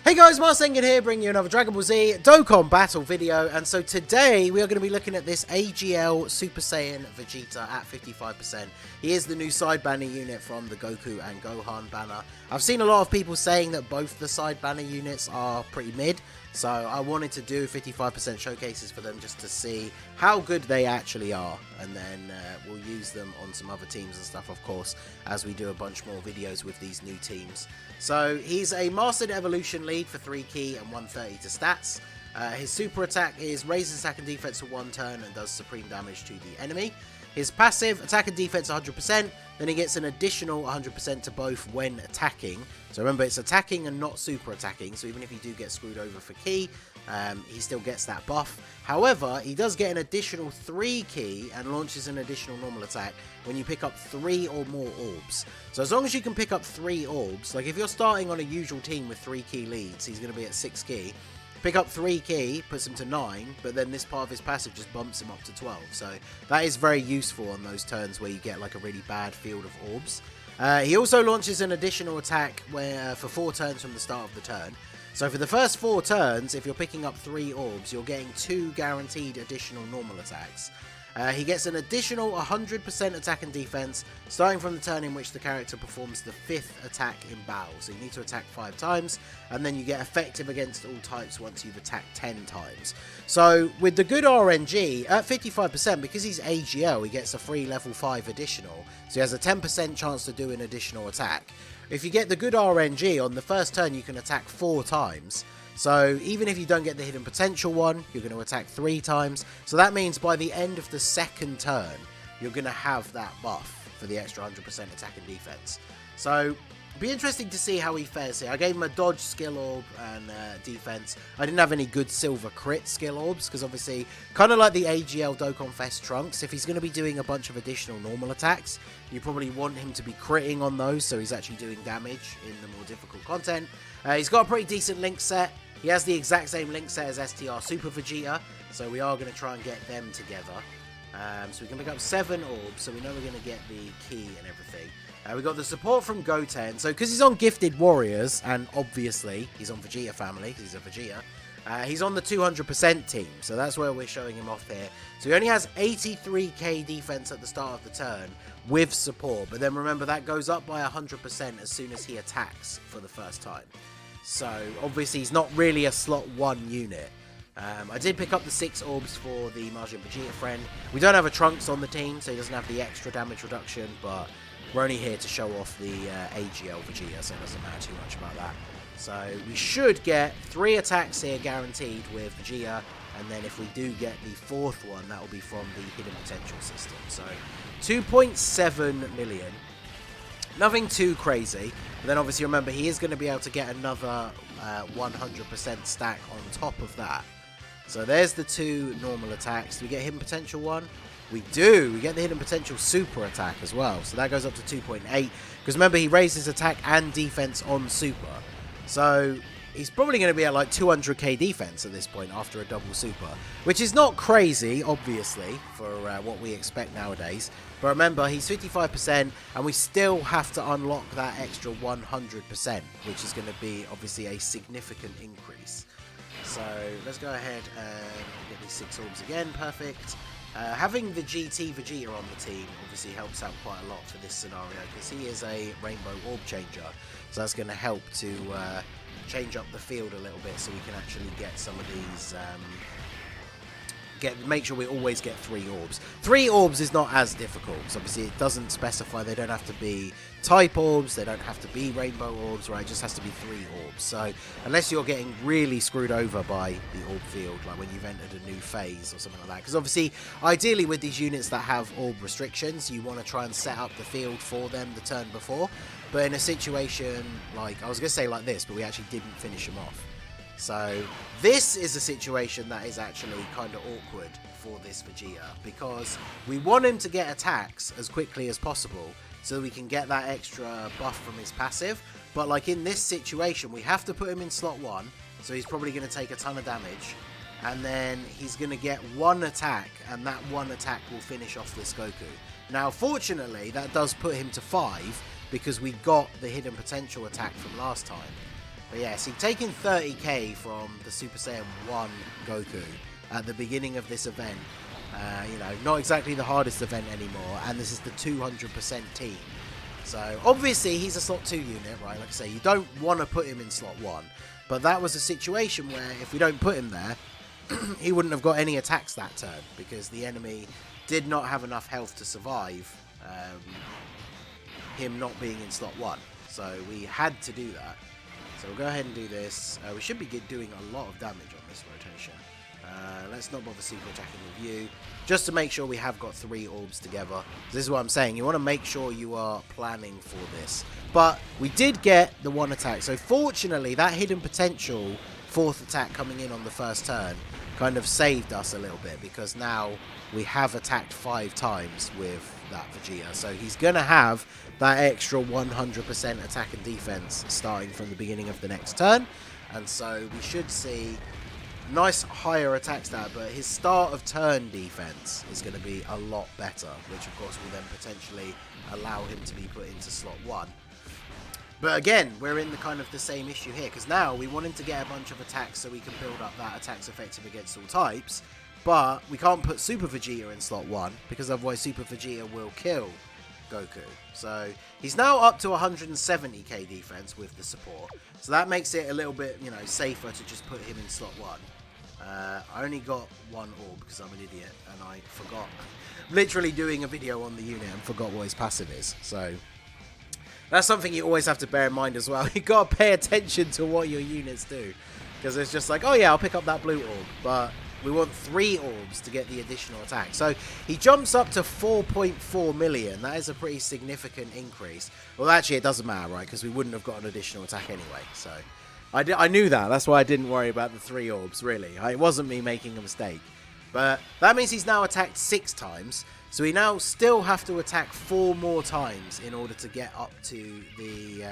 Hey guys, Marsengan here, bringing you another Dragon Ball Z Dokkan battle video, and so today we are going to be looking at this AGL Super Saiyan Vegeta at 55%. He is the new side banner unit from the Goku and Gohan banner. I've seen a lot of people saying that both the side banner units are pretty mid, so I wanted to do 55% showcases for them just to see how good they actually are, and then we'll use them on some other teams and stuff, of course, as we do a bunch more videos with these new teams. So he's a Mastered Evolution lead for 3 key and 130 to stats. His super attack is raises attack and defense for 1 turn and does supreme damage to the enemy. His passive, attack and defense 100%, then he gets an additional 100% to both when attacking. So remember, it's attacking and not super attacking, so even if you do get screwed over for key, he still gets that buff. However, he does get an additional 3 key and launches an additional normal attack when you pick up 3 or more orbs. So as long as you can pick up 3 orbs, like if you're starting on a usual team with 3 key leads, he's going to be at 6 key. Pick up 3 key, puts him to 9, but then this part of his passive just bumps him up to 12. So that is very useful on those turns where you get like a really bad field of orbs. He also launches an additional attack for 4 turns from the start of the turn. So for the first 4 turns, if you're picking up 3 orbs, you're getting 2 guaranteed additional normal attacks. He gets an additional 100% attack and defense, starting from the turn in which the character performs the 5th attack in battle. So you need to attack 5 times, and then you get effective against all types once you've attacked 10 times. So with the good RNG, at 55%, because he's AGL, he gets a free level 5 additional. So he has a 10% chance to do an additional attack. If you get the good RNG, on the first turn you can attack 4 times. So even if you don't get the hidden potential one, you're going to attack 3 times. So that means by the end of the second turn, you're going to have that buff for the extra 100% attack and defense. So it'll be interesting to see how he fares here. I gave him a dodge skill orb and defense. I didn't have any good silver crit skill orbs because obviously, kind of like the AGL Dokkan Fest Trunks, if he's going to be doing a bunch of additional normal attacks, you probably want him to be critting on those so he's actually doing damage in the more difficult content. He's got a pretty decent link set. He has the exact same link set as STR Super Vegeta, so we are going to try and get them together. So we can pick up 7 orbs, so we know we're going to get the key and everything. We got the support from Goten, so because he's on Gifted Warriors, and obviously he's on Vegeta family, because he's a Vegeta, he's on the 200% team, so that's where we're showing him off here. So he only has 83k defense at the start of the turn with support, but then remember that goes up by 100% as soon as he attacks for the first time. So obviously he's not really a slot 1 unit. I did pick up the 6 orbs for the Majin Vegeta friend. We don't have a Trunks on the team, so he doesn't have the extra damage reduction, but we're only here to show off the AGL Vegeta, so it doesn't matter too much about that. So we should get 3 attacks here guaranteed with Vegeta, and then if we do get the 4th one, that will be from the Hidden Potential system. So 2.7 million. Nothing too crazy, but then obviously remember he is going to be able to get another 100% stack on top of that. So there's the 2 normal attacks. Do we get Hidden Potential one? We do. We get the Hidden Potential super attack as well. So that goes up to 2.8. Because remember he raises attack and defense on super. So he's probably going to be at like 200k defense at this point after a double super. Which is not crazy, obviously, for what we expect nowadays. But remember, he's 55%, and we still have to unlock that extra 100%, which is going to be, obviously, a significant increase. So, let's go ahead and get these 6 orbs again. Perfect. Having the GT Vegeta on the team obviously helps out quite a lot for this scenario, because he is a Rainbow Orb Changer. So that's going to help to change up the field a little bit, so we can actually get some of these... make sure we always get 3 orbs. 3 orbs is not as difficult, because obviously it doesn't specify, they don't have to be type orbs, they don't have to be rainbow orbs, right? It just has to be 3 orbs. So unless you're getting really screwed over by the orb field, like when you've entered a new phase or something like that, because obviously ideally with these units that have orb restrictions, you want to try and set up the field for them the turn before. But in a situation like, I was going to say like this, but we actually didn't finish him off. So this is a situation that is actually kind of awkward for this Vegeta, because we want him to get attacks as quickly as possible so we can get that extra buff from his passive. But like in this situation, we have to put him in slot 1, so he's probably going to take a ton of damage. And then he's going to get 1 attack, and that 1 attack will finish off this Goku. Now, fortunately, that does put him to 5, because we got the Hidden Potential attack from last time. But yeah, so taking 30k from the Super Saiyan 1 Goku at the beginning of this event, you know, not exactly the hardest event anymore, and this is the 200% team. So obviously he's a slot 2 unit, right? Like I say, you don't want to put him in slot 1, but that was a situation where if we don't put him there, he wouldn't have got any attacks that turn, because the enemy did not have enough health to survive him not being in slot 1. So we had to do that. So we'll go ahead and do this. We should be doing a lot of damage on this rotation. Let's not bother super attacking with you, just to make sure we have got 3 orbs together. This is what I'm saying, you want to make sure you are planning for this. But we did get the 1 attack, so fortunately that hidden potential 4th attack coming in on the first turn kind of saved us a little bit, because now we have attacked 5 times with that Vegeta. So he's going to have that extra 100% attack and defense starting from the beginning of the next turn. And so we should see nice higher attack stat, but his start of turn defense is going to be a lot better, which of course will then potentially allow him to be put into slot 1. But again, we're in the kind of the same issue here, because now we want him to get a bunch of attacks so we can build up that attacks effective against all types, but we can't put Super Vegeta in slot 1, because otherwise Super Vegeta will kill Goku. So he's now up to 170k defense with the support, so that makes it a little bit, you know, safer to just put him in slot 1. I only got 1 orb because I'm an idiot and I forgot, literally doing a video on the unit and forgot what his passive is. So that's something you always have to bear in mind as well. You got to pay attention to what your units do, because it's just like, oh yeah, I'll pick up that blue orb, but we want 3 orbs to get the additional attack. So he jumps up to 4.4 million. That is a pretty significant increase. Well, actually, it doesn't matter, right? Because we wouldn't have got an additional attack anyway. So I knew that. That's why I didn't worry about the 3 orbs, really. It wasn't me making a mistake. But that means he's now attacked 6 times. So we now still have to attack 4 more times in order to get up to the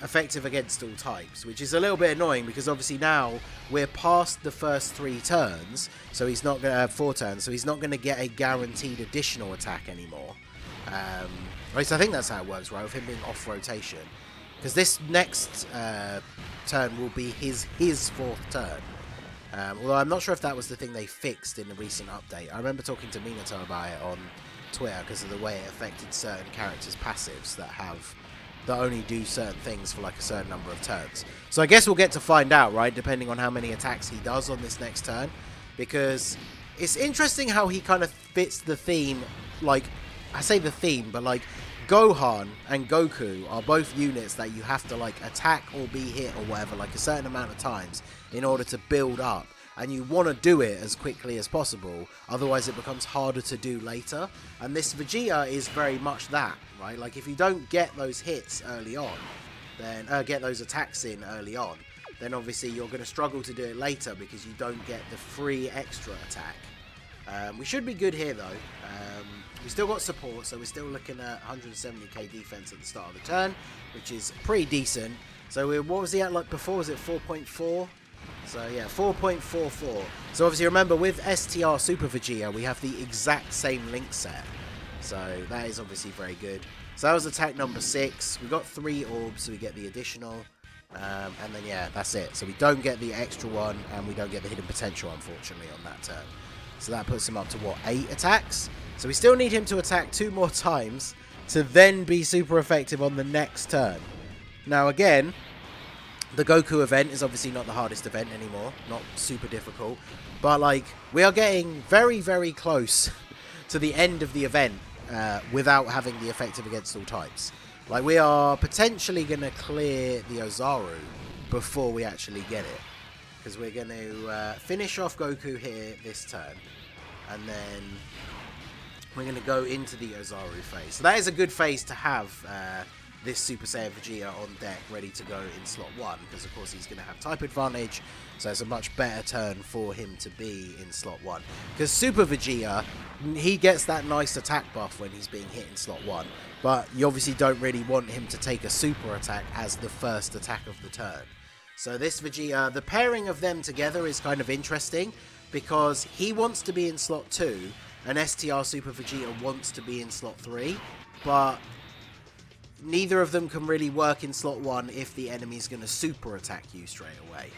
effective against all types, which is a little bit annoying, because obviously now we're past the first 3 turns, so he's not going to have 4 turns, so he's not going to get a guaranteed additional attack anymore. Right, so I think that's how it works, right, with him being off rotation, because this next turn will be his 4th turn. Although I'm not sure if that was the thing they fixed in the recent update. I remember talking to Minato about it on Twitter because of the way it affected certain characters' passives that only do certain things for like a certain number of turns. So I guess we'll get to find out, right, depending on how many attacks he does on this next turn, because it's interesting how he kind of fits the theme. Like, I say the theme, but like Gohan and Goku are both units that you have to like attack or be hit or whatever like a certain amount of times in order to build up, and you want to do it as quickly as possible, otherwise it becomes harder to do later. And this Vegeta is very much that, right? Like, if you don't get those hits early on, then get those attacks in early on, then obviously you're going to struggle to do it later because you don't get the free extra attack. We should be good here though. We still got support, so we're still looking at 170k defense at the start of the turn, which is pretty decent. So what was he at like before? Was it 4.4? So yeah, 4.44. So obviously remember, with STR Super Vegeta, we have the exact same link set. So that is obviously very good. So that was attack number 6. We got 3 orbs, so we get the additional. And then yeah, that's it. So we don't get the extra one, and we don't get the hidden potential, unfortunately, on that turn. So that puts him up to, what, 8 attacks? So we still need him to attack 2 more times to then be super effective on the next turn. Now again, the Goku event is obviously not the hardest event anymore, not super difficult, but like, we are getting very, very close to the end of the event without having the effective against all types. Like, we are potentially going to clear the Ozaru before we actually get it, because we're going to finish off Goku here this turn, and then we're going to go into the Ozaru phase. So that is a good phase to have this Super Saiyan Vegeta on deck, ready to go in slot 1, because of course he's going to have type advantage, so it's a much better turn for him to be in slot 1. Because Super Vegeta, he gets that nice attack buff when he's being hit in slot 1, but you obviously don't really want him to take a super attack as the first attack of the turn. So this Vegeta, the pairing of them together is kind of interesting, because he wants to be in slot 2, and STR Super Vegeta wants to be in slot 3, but neither of them can really work in slot 1 if the enemy's going to super attack you straight away,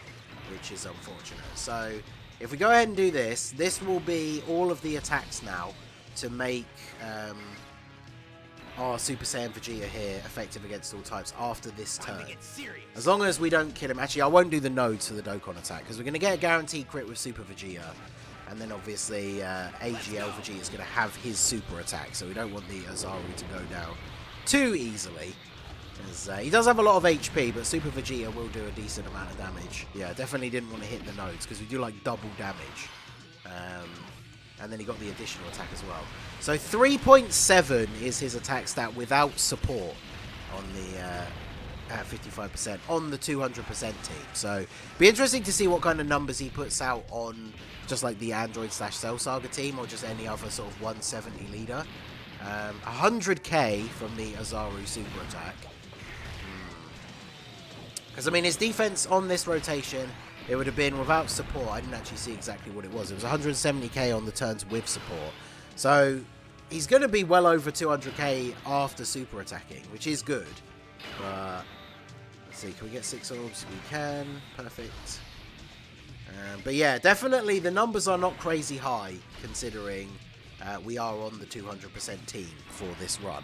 which is unfortunate. So if we go ahead and do this, this will be all of the attacks now to make our Super Saiyan Vegeta here effective against all types after this turn. As long as we don't kill him. Actually, I won't do the nodes for the Dokkan attack, because we're going to get a guaranteed crit with Super Vegeta. And then obviously AGL Vegeta is going to have his super attack, so we don't want the Azaru to go down too easily. As, he does have a lot of HP, but Super Vegeta will do a decent amount of damage. Yeah, definitely didn't want to hit the nodes, because we do like double damage. And then he got the additional attack as well. So 3.7 is his attack stat without support on the 55% on the 200% team. So be interesting to see what kind of numbers he puts out on just like the Android / Cell Saga team, or just any other sort of 170 leader. 100k from the Azaru super attack. Because I mean, his defense on this rotation, it would have been without support. I didn't actually see exactly what it was. It was 170k on the turns with support. So he's going to be well over 200k after super attacking, which is good. But let's see, can we get 6 orbs? We can. Perfect. But yeah, definitely the numbers are not crazy high considering we are on the 200% team for this run.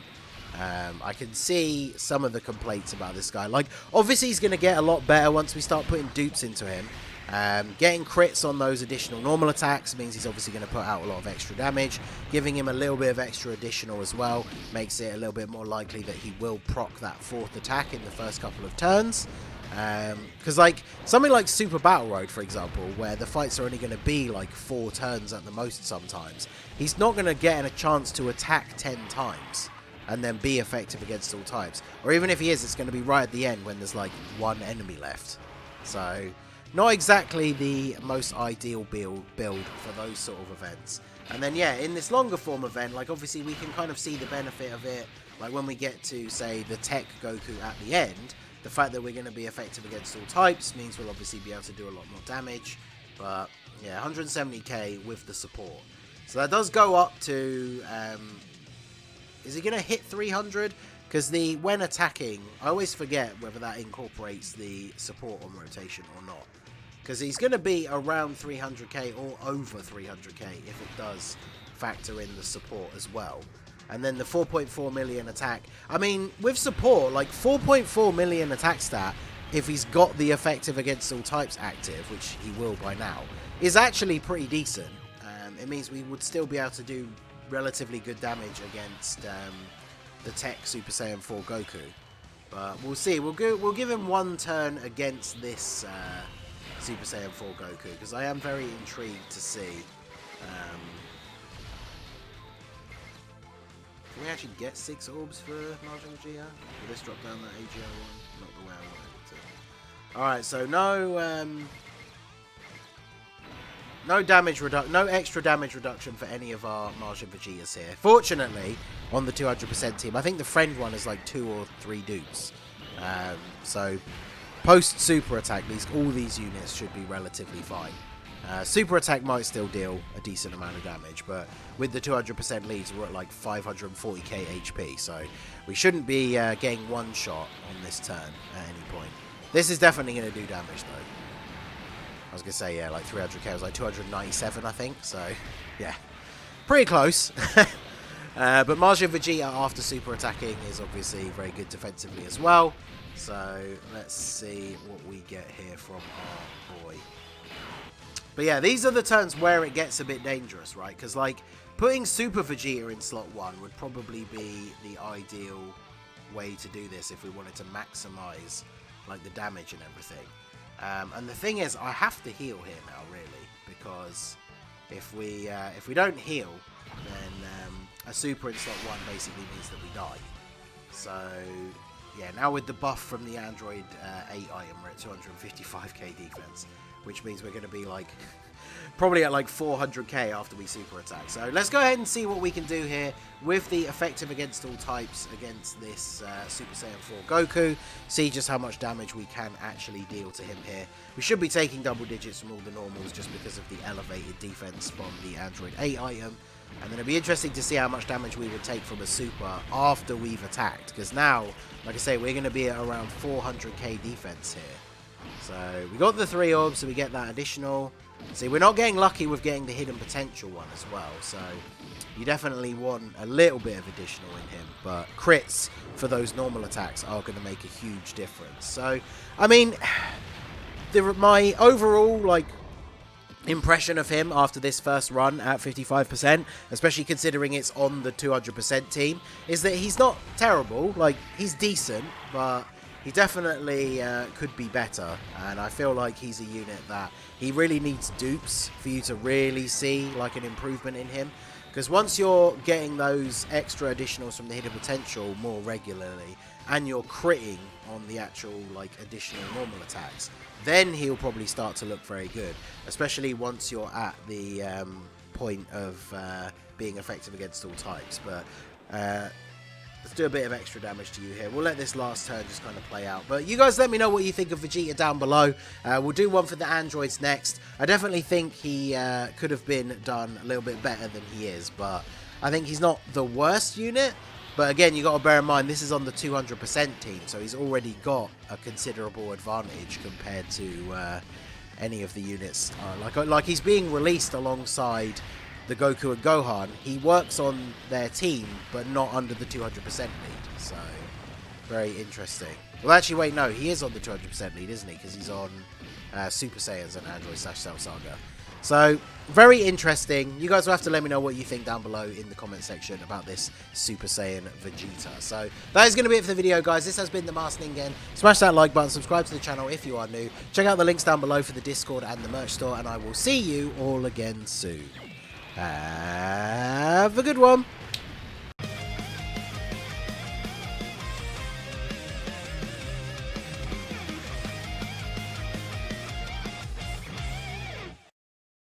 I can see some of the complaints about this guy. Like, obviously he's going to get a lot better once we start putting dupes into him. Getting crits on those additional normal attacks means he's obviously going to put out a lot of extra damage. Giving him a little bit of extra additional as well makes it a little bit more likely that he will proc that 4th attack in the first couple of turns. Because like something like Super Battle Road, for example, where the fights are only going to be like 4 turns at the most sometimes, he's not going to get a chance to attack 10 times and then be effective against all types. Or even if he is, it's going to be right at the end when there's like 1 enemy left. So not exactly the most ideal build for those sort of events. And then yeah, in this longer form event, like obviously we can kind of see the benefit of it, like when we get to say the Tech Goku at the end. The fact that we're going to be effective against all types means we'll obviously be able to do a lot more damage. But yeah, 170k with the support. So that does go up to... is he going to hit 300? Because when attacking, I always forget whether that incorporates the support on rotation or not. Because he's going to be around 300k or over 300k if it does factor in the support as well. And then the 4.4 million attack. I mean, with support, like 4.4 million attack stat, if he's got the effective against all types active, which he will by now, is actually pretty decent. It means we would still be able to do relatively good damage against the Tech Super Saiyan 4 Goku. But we'll see. We'll give him 1 turn against this Super Saiyan 4 Goku, because I am very intrigued to see. Can we actually get 6 orbs for Majin Vegeta? Will this drop down that AGL one? Not the way I wanted it to. Alright, so no extra damage reduction for any of our Majin Vegetas here. Fortunately, on the 200% team, I think the friend one is like 2 or 3 dupes. So post super attack, all these units should be relatively fine. Super attack might still deal a decent amount of damage, but with the 200% leads, we're at like 540k HP, so we shouldn't be getting 1 shot on this turn at any point. This is definitely going to do damage, though. I was going to say, yeah, like 300k, it was like 297, I think, so yeah, pretty close. But Majin Vegeta after super attacking is obviously very good defensively as well, so let's see what we get here from our boy. But yeah, these are the turns where it gets a bit dangerous, right? Because, like, putting Super Vegeta in slot 1 would probably be the ideal way to do this if we wanted to maximize, like, the damage and everything. And the thing is, I have to heal here now, really, because if we don't heal, then a Super in slot 1 basically means that we die. So, yeah, now with the buff from the Android 8 item, we're at 255k defense. Which means we're going to be like probably at like 400k after we super attack. So let's go ahead and see what we can do here with the effective against all types against this Super Saiyan 4 Goku. See just how much damage we can actually deal to him here. We should be taking double digits from all the normals just because of the elevated defense from the Android 8 item. And then it'll be interesting to see how much damage we would take from a super after we've attacked. Because now, like I say, we're going to be at around 400k defense here. So we got the 3 orbs, so we get that additional. See, we're not getting lucky with getting the hidden potential one as well. So you definitely want a little bit of additional in him. But crits for those normal attacks are going to make a huge difference. So, I mean, my overall, like, impression of him after this first run at 55%, especially considering it's on the 200% team, is that he's not terrible. Like, he's decent, but he definitely could be better. And I feel like he's a unit that he really needs dupes for you to really see like an improvement in him. Because once you're getting those extra additionals from the hidden potential more regularly, and you're critting on the actual like additional normal attacks, then he'll probably start to look very good, especially once you're at the point of being effective against all types. But let's do a bit of extra damage to you here. We'll let this last turn just kind of play out. But you guys let me know what you think of Vegeta down below. We'll do one for the androids next. I definitely think he could have been done a little bit better than he is, but I think he's not the worst unit. But again, you got to bear in mind, this is on the 200% team, so he's already got a considerable advantage compared to any of the units. Like he's being released alongside the Goku and Gohan. He works on their team, but not under the 200% lead. So, very interesting. Well, actually, wait, no, he is on the 200% lead, isn't he? Because he's on Super Saiyans and Android / Cell Saga. So, very interesting. You guys will have to let me know what you think down below in the comment section about this Super Saiyan Vegeta. So, that is going to be it for the video, guys. This has been the Masked Ningen. Smash that like button, subscribe to the channel if you are new. Check out the links down below for the Discord and the merch store, and I will see you all again soon. Have a good one.